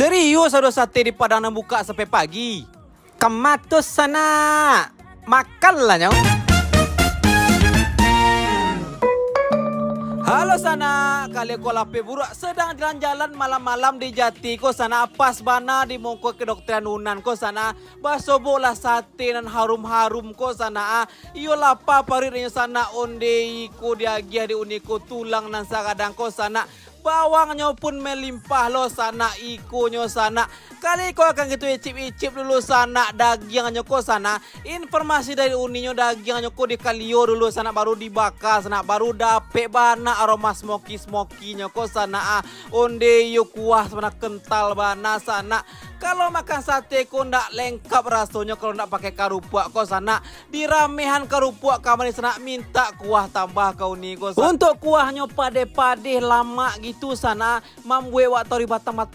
Serius ada sate di Padang yang buka sampai pagi. Kematus sana. Makanlah nyau. Halo sana, kali ko lape burak sedang jalan-jalan malam-malam di Jati ko sana pas bana di mongko kedokteran unan ko sana baso bola sate dan harum-harum ko sana iyo lapa parirnya sana onde ko diagia di uniko tulang nan sakadang ko sana bawangnya pun melimpah lo sana ikonyo sana kali ko akan gitu icip-icip dulu sana dagingnya ko sana informasi dari uninyo dagingnya ko di kalio dulu sana baru dibakar sana baru dapet bana aroma smoky-smokynya ko sana onde yo kuah sana kental bana sana kalau makan sate ko ndak lengkap rasanya kalau ndak pakai karupuak ko sana diramehan karupuak kamar sana minta kuah tambah kau nih ko sana. Untuk kuahnya pade-pade lama gitu sana mambuat waktu ribat tambah